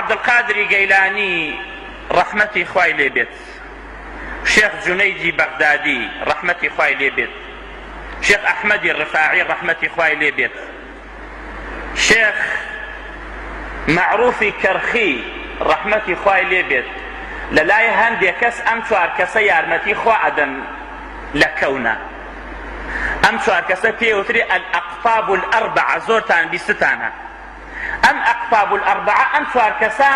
عەبدولقادری گەیلانی ڕەحمەتی خوای لێ بێت، شێخ جونەیدی بەغدادی ڕەحمەتی خوای لێ بێت، شێخ ئەحمەدی ڕفاعی ڕەحمەتی خوای لێ بێت، شێخ معروفی کەرخی ڕەحمەتی خوای لێ بێت، لە لای هەندێک کەس ئەم چوار کەسە یارمەتی خوا ئەدەن لە کەونە. ئەم چوار کەسە پێوتری ئەلئەقطاب الئەربعە، زۆرتان بیستتانە. ئەم ئەقطاب الئەربعە ئەم چوار کەسە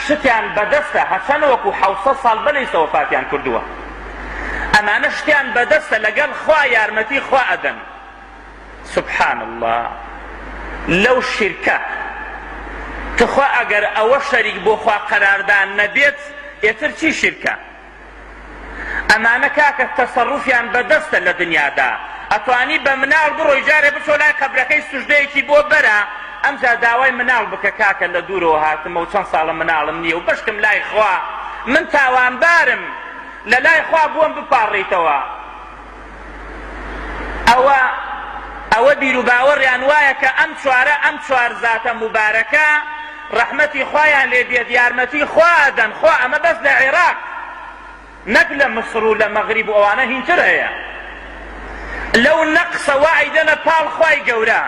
شتیان بەدەستە، هەچەنە وەکو 700 ساڵ بەلەیسە وەفاتیان کردووە. ئەمانە شتیان بەدەستە لەگەڵ خوا یارمەتی خوا ئەدەن. سبحان الله. لەو شیرکە تخوا ئەگەر ئەوە شەریک بۆ خوا قەراردان نەبێت ئێتر چی شیرکە؟ ئەمانە کاکە تەسەڕوفیان بەدەستە لە دنیادا، ئەتوانی بە مناڵ بڕۆی جارێ بچۆ لای قەبرەکەی سوژدەیەکی بۆ بەرە، ئەمجا داوای مناڵ بکە کاکە لە دوورەوە هاتمە و چەند ساڵە مناڵم نییە و بەشکم لای خوا، من تاوانبارم، لە لای خوا بووم بپاڕیتەوە. ئەوە بیر و باوەڕیان وایە کە ئەم چوار زاتە مبارەکە ڕەحمەتی خوایان لێ بێت، یارمەتی خوا ئەدەن. خوا ئەمە بەس لە عێراق، نەک لە مەسر و لە مەغریب و ئەوانە هینتر هەیە. لەو نەقسە وا ئەیدەنە پاڵ خوای گەورە،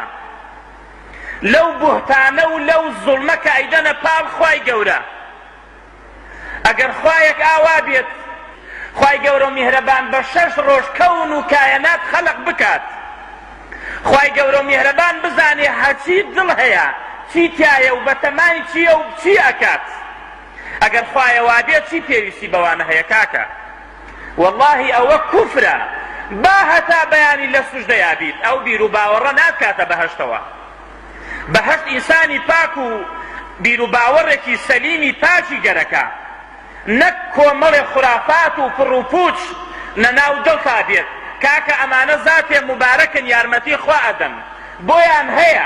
لەو بوهتانە و لەو زوڵمە کە ئەیدەنە پاڵ خوای گەورە. ئەگەر خوایەک ئاوا بێت، خوای گەورە و میهرەبان بە 6 ڕۆژ کەون و کایەنات خەلق بکات، خوای گەورە و میهرەبان بزانێ هەرچی دڵ هەیە چی تایە و بەتەمانی چییە و چی ئەکات. ئەگەر خوایەوا بێت چی پێویستی بەوانە هەیە کاکە؟ وەڵڵاهی ئەوە کوفرە، با هەتا بەیانی لە سوژدەیا بیت، ئەو بیر و باوەڕە ناتکاتە بەهەشتەوە. بەهەشت ئینسانی پاک و بیر و باوەڕێکی سەلیمی پاکی گەرەکە، نەک کۆمەڵێ خورافات و پڕ و پوچ نەناو دڵتا بێت. کاکە ئەمانە زاتێ مبارەکن، یارمەتی خوا ئەدەن، بۆیان هەیە